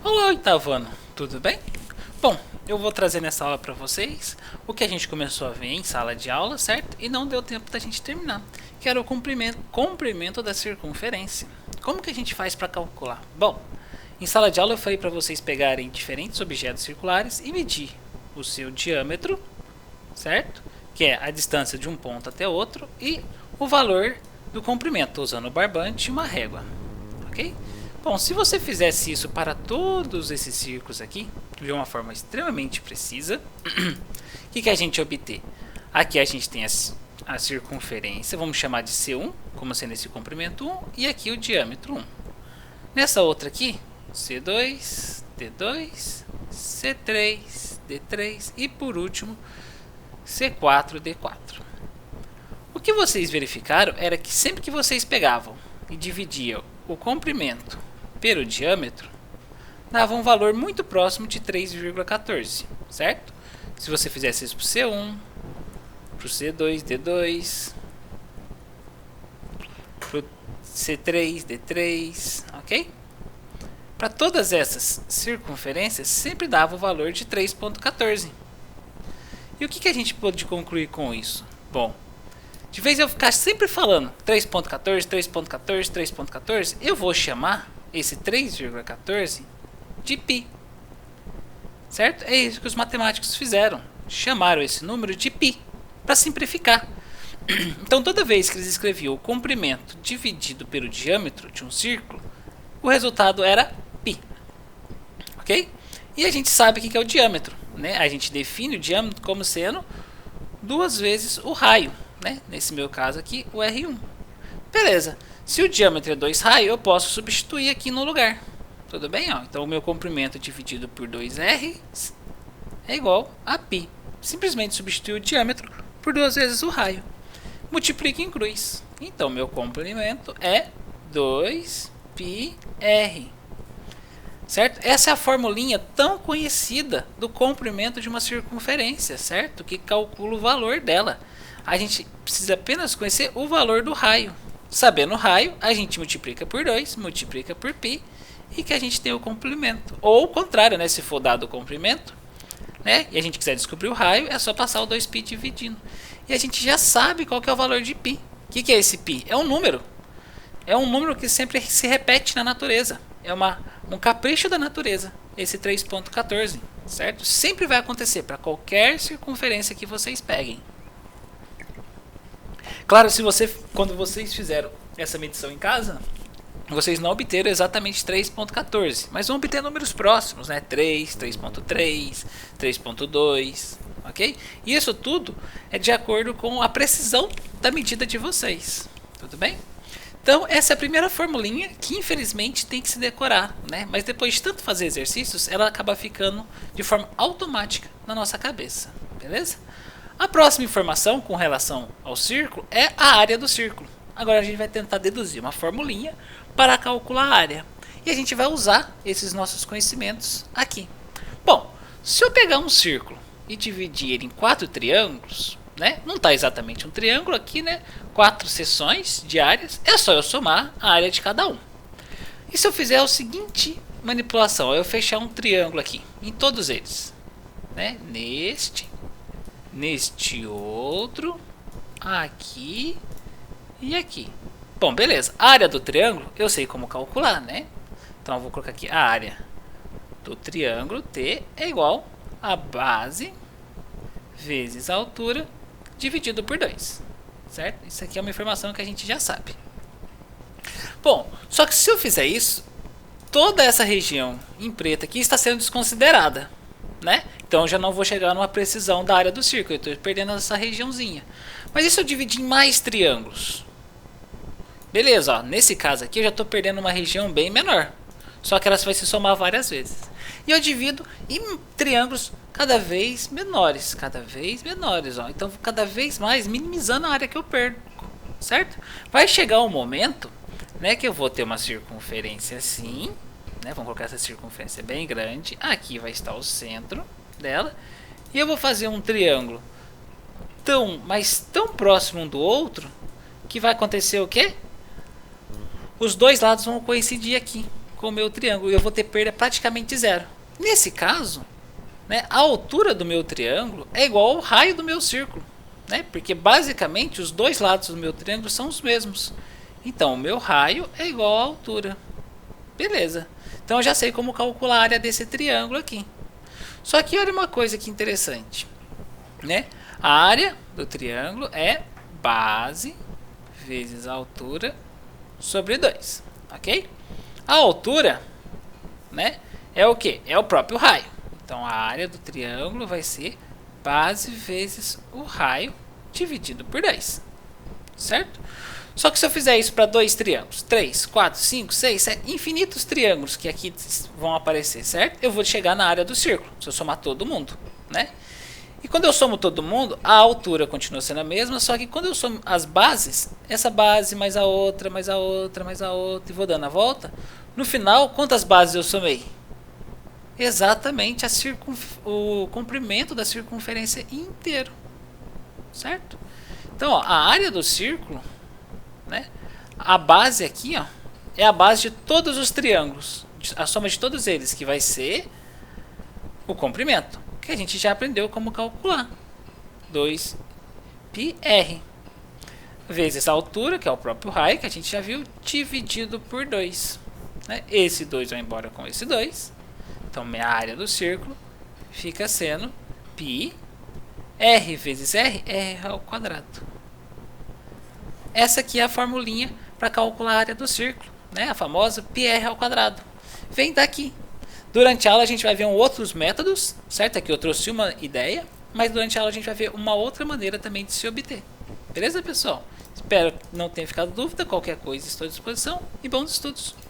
Olá, oitavo ano, tudo bem? Bom, eu vou trazer nessa aula para vocês o que a gente começou a ver em sala de aula, certo? E não deu tempo da gente terminar, que era o comprimento da circunferência. Como que a gente faz para calcular? Bom, em sala de aula eu falei para vocês pegarem diferentes objetos circulares e medir o seu diâmetro, certo? Que é a distância de um ponto até outro, e o valor do comprimento, usando o barbante e uma régua, ok? Bom, se você fizesse isso para todos esses círculos aqui, de uma forma extremamente precisa, o que a gente obter? Aqui a gente tem a circunferência, vamos chamar de C1, como sendo esse comprimento 1, e aqui o diâmetro 1. Nessa outra aqui, C2, D2, C3, D3 e por último C4, D4. O que vocês verificaram era que sempre que vocês pegavam e dividiam o comprimento pelo diâmetro, dava um valor muito próximo de 3,14, certo? Se você fizesse isso para o C1, para o C2, D2, para o C3, D3, ok? Para todas essas circunferências, sempre dava o valor de 3,14. E o que a gente pôde concluir com isso? Bom, de vez eu ficar sempre falando 3.14, 3.14, 3.14, eu vou chamar esse 3,14 de π. Certo? É isso que os matemáticos fizeram. Chamaram esse número de π, para simplificar. Então, toda vez que eles escreviam o comprimento dividido pelo diâmetro de um círculo, o resultado era π. Ok? E a gente sabe o que é o diâmetro, né? A gente define o diâmetro como sendo 2 vezes o raio, né? Nesse meu caso aqui, o R1. Beleza. Se o diâmetro é 2 raios, eu posso substituir aqui no lugar. Tudo bem? Ó, então o meu comprimento dividido por 2R é igual a π. Simplesmente substituir o diâmetro por 2 vezes o raio. Multiplica em cruz. Então meu comprimento é 2πr. Certo? Essa é a formulinha tão conhecida do comprimento de uma circunferência, certo? Que calcula o valor dela. A gente precisa apenas conhecer o valor do raio. Sabendo o raio, a gente multiplica por 2, multiplica por π, e que a gente tem o comprimento. Ou o contrário, né? Se for dado o comprimento, né? E a gente quiser descobrir o raio, é só passar o 2π dividindo. E a gente já sabe qual que é o valor de π. O que é esse π? É um número. É um número que sempre se repete na natureza. É um capricho da natureza, esse 3.14, certo? Sempre vai acontecer para qualquer circunferência que vocês peguem. Claro, quando vocês fizeram essa medição em casa, vocês não obteram exatamente 3.14, mas vão obter números próximos, né? 3, 3.3, 3.2, ok? E isso tudo é de acordo com a precisão da medida de vocês, tudo bem? Então, essa é a primeira formulinha que infelizmente tem que se decorar, né? Mas depois de tanto fazer exercícios, ela acaba ficando de forma automática na nossa cabeça, beleza? A próxima informação com relação ao círculo é a área do círculo. Agora a gente vai tentar deduzir uma formulinha para calcular a área. E a gente vai usar esses nossos conhecimentos aqui. Bom, se eu pegar um círculo e dividir ele em 4 triângulos, né? Não está exatamente um triângulo aqui, né? 4 seções de áreas, é só eu somar a área de cada um. E se eu fizer a seguinte manipulação, eu fechar um triângulo aqui, em todos eles, né? Neste outro, aqui e aqui. Bom, beleza. A área do triângulo eu sei como calcular, né? Então eu vou colocar aqui a área do triângulo T é igual a base vezes a altura dividido por 2. Certo? Isso aqui é uma informação que a gente já sabe. Bom, só que se eu fizer isso, toda essa região em preto aqui está sendo desconsiderada, né? Então eu já não vou chegar numa precisão da área do círculo, eu estou perdendo essa regiãozinha. Mas e se eu dividir em mais triângulos? Beleza, ó, nesse caso aqui eu já estou perdendo uma região bem menor. Só que ela vai se somar várias vezes. E eu divido em triângulos cada vez menores. Ó. Então cada vez mais minimizando a área que eu perco. Certo? Vai chegar um momento, né, que eu vou ter uma circunferência assim. Né, vamos colocar essa circunferência bem grande. Aqui vai estar o centro dela. E eu vou fazer um triângulo mas tão próximo um do outro, que vai acontecer o quê? Os dois lados vão coincidir aqui. com o meu triângulo. E eu vou ter perda praticamente zero. Nesse caso, né, a altura do meu triângulo é igual ao raio do meu círculo. Né? Porque basicamente os dois lados do meu triângulo são os mesmos. Então o meu raio é igual à altura. Beleza. Então eu já sei como calcular a área desse triângulo aqui. Só que olha uma coisa que interessante. Né? A área do triângulo é base vezes a altura sobre 2. Ok? A altura, né, é o que? É o próprio raio. Então a área do triângulo vai ser base vezes o raio dividido por 2. Certo? Só que se eu fizer isso para dois triângulos, 3, 4, 5, 6, 7, infinitos triângulos que aqui vão aparecer, certo? Eu vou chegar na área do círculo, se eu somar todo mundo, né? E quando eu somo todo mundo, a altura continua sendo a mesma, só que quando eu somo as bases, essa base mais a outra, mais a outra, mais a outra, e vou dando a volta, no final, quantas bases eu somei? Exatamente o comprimento da circunferência inteiro, certo? Então, ó, a área do círculo, né, a base aqui, ó, é a base de todos os triângulos, a soma de todos eles, que vai ser o comprimento, que a gente já aprendeu como calcular. 2πr vezes a altura, que é o próprio raio, que a gente já viu, dividido por 2. Né? Esse 2 vai embora com esse 2. Então, minha área do círculo fica sendo πr vezes r ao quadrado. Essa aqui é a formulinha para calcular a área do círculo, né? A famosa πr ao quadrado. Vem daqui. Durante a aula a gente vai ver outros métodos, certo? Aqui eu trouxe uma ideia, mas durante a aula a gente vai ver uma outra maneira também de se obter. Beleza, pessoal? Espero que não tenha ficado dúvida. Qualquer coisa estou à disposição e bons estudos!